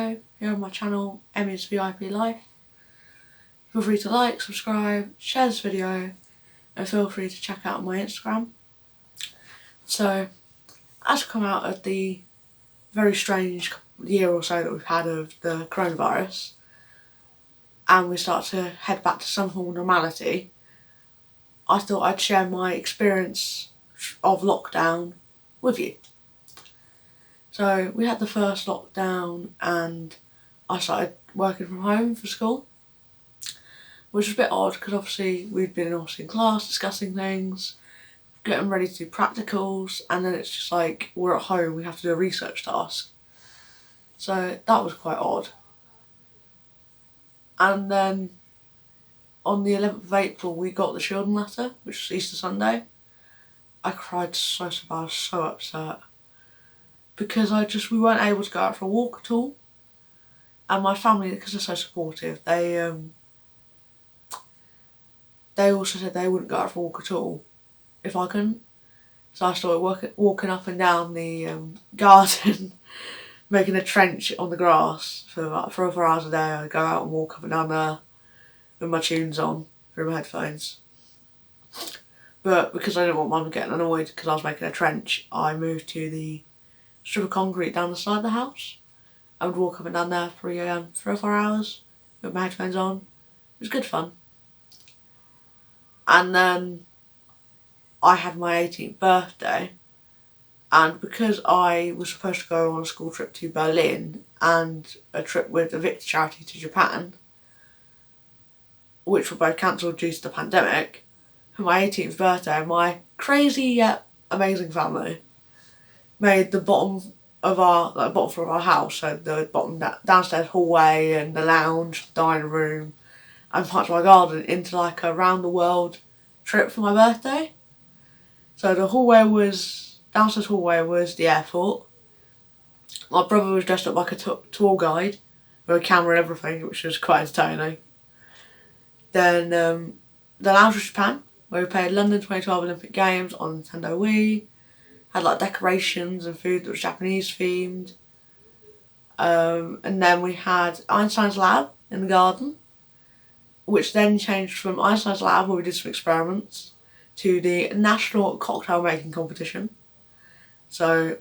video here on my channel, Emmy's VIP Life. Feel free to like, subscribe, share this video, and feel free to check out my Instagram. So, as we come out of the very strange year or so that we've had of the coronavirus, and we start to head back to some form of normality, I thought I'd share my experience of lockdown with you. So we had the first lockdown and I started working from home for school, which was a bit odd because obviously we'd been in class discussing things, getting ready to do practicals, and then it's just like we're at home, we have to do a research task. So that was quite odd. And then on the 11th of April we got the children letter, which was Easter Sunday. I cried so bad, I was so upset. Because we weren't able to go out for a walk at all. And my family, because they're so supportive, they also said they wouldn't go out for a walk at all if I couldn't. So I started walking up and down the garden, making a trench on the grass for about 3 or 4 hours a day. I'd go out and walk up and down there with my tunes on through my headphones. But because I didn't want Mum getting annoyed because I was making a trench, I moved to the strip of concrete down the side of the house. I would walk up and down there for 3 or 4 hours with my headphones on. It was good fun. And then I had my 18th birthday, and because I was supposed to go on a school trip to Berlin and a trip with the Victor charity to Japan, which were both cancelled due to the pandemic, for my 18th birthday, my crazy yet amazing family made the bottom floor of our house, so the bottom downstairs hallway and the lounge, dining room, and parts of my garden into like a round the world trip for my birthday. So the downstairs hallway was the airport. My brother was dressed up like a tour guide with a camera and everything, which was quite entertaining. Then the lounge was Japan, where we played London 2012 Olympic Games on Nintendo Wii. Had like decorations and food that was Japanese themed. And then we had Einstein's Lab in the garden, which then changed from Einstein's Lab, where we did some experiments, to the National Cocktail Making Competition. So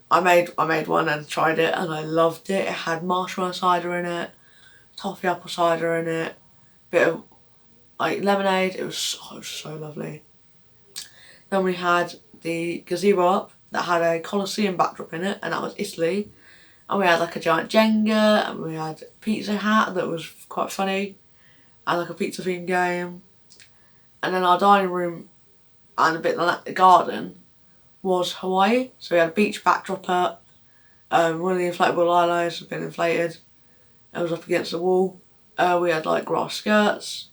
I made one and tried it and I loved it. It had marshmallow cider in it, toffee apple cider in it, bit of like lemonade. It was so lovely. Then we had the gazebo up that had a Colosseum backdrop in it, and that was Italy. And we had like a giant Jenga, and we had a Pizza Hat that was quite funny, and like a pizza themed game. And then our dining room and a bit like the garden was Hawaii. So we had a beach backdrop up. One of the inflatable lilos had been inflated. It was up against the wall. We had like grass skirts,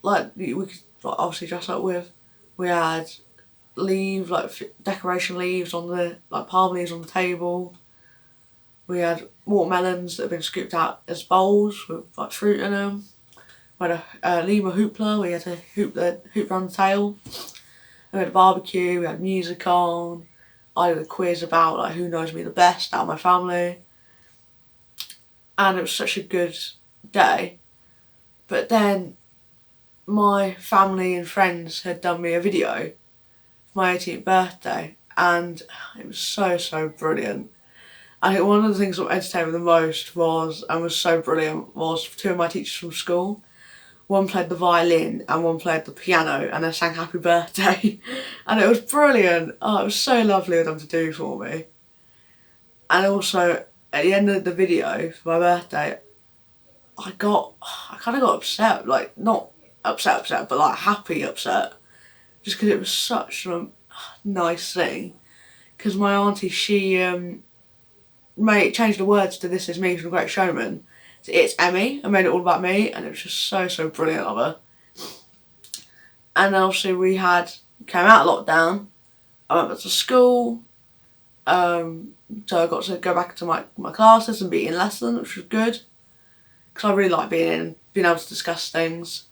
like we could obviously dress up with. We had leaves, like decoration leaves on the, like palm leaves on the table. We had watermelons that had been scooped out as bowls with like fruit in them. We had a Lima hoopla, we had to hoop around the tail. We had a barbecue, we had music on. I did a quiz about like who knows me the best out of my family. And it was such a good day. But then my family and friends had done me a video for my 18th birthday, and it was so brilliant. I think one of the things that entertained me the most was so brilliant was 2 of my teachers from school. One played the violin and one played the piano, and they sang Happy Birthday. And it was brilliant. Oh, it was so lovely of them to do for me. And also, at the end of the video for my birthday, I kind of got upset. Like, not upset, but like happy upset. Just because it was such a nice thing. Because my auntie, she changed the words to "This Is Me" from Great Showman. So it's Emmy, and made it all about me, and it was just so brilliant of her. And then obviously came out of lockdown. I went back to school, so I got to go back to my classes and be in lesson, which was good. Because I really like being able to discuss things.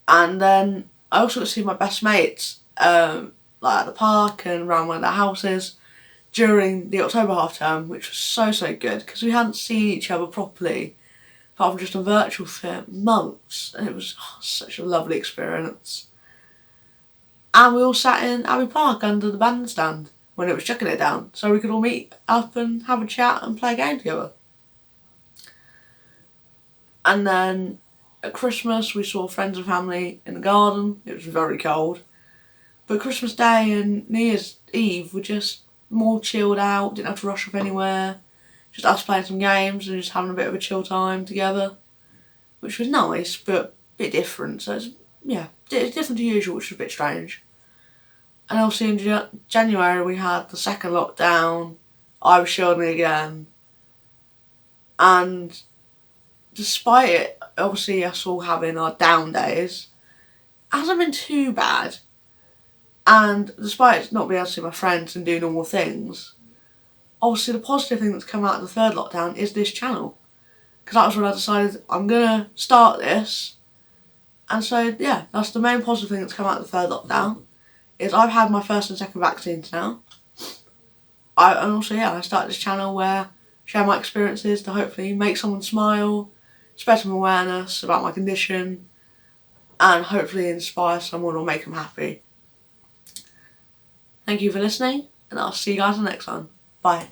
And then I also got to see my best mates, like at the park and around one of their houses. during the October half term, which was so good because we hadn't seen each other properly, apart from just a virtual for months, and it was such a lovely experience. And we all sat in Abbey Park under the bandstand when it was chucking it down, so we could all meet up and have a chat and play a game together. And then at Christmas we saw friends and family in the garden. It was very cold. But Christmas Day and New Year's Eve were just more chilled out, didn't have to rush off anywhere. Just us playing some games and just having a bit of a chill time together, which was nice, but a bit different. So it's different to usual, which was a bit strange. And obviously in January we had the second lockdown. I was shielding again. And despite it, obviously us all having our down days, it hasn't been too bad. And despite not being able to see my friends and do normal things, obviously the positive thing that's come out of the third lockdown is this channel. Because that was when I decided I'm going to start this. And so, yeah, that's the main positive thing that's come out of the third lockdown, is I've had my first and second vaccines now. I started this channel where I share my experiences to hopefully make someone smile, spread some awareness about my condition, and hopefully inspire someone or make them happy. Thank you for listening, and I'll see you guys next time. Bye.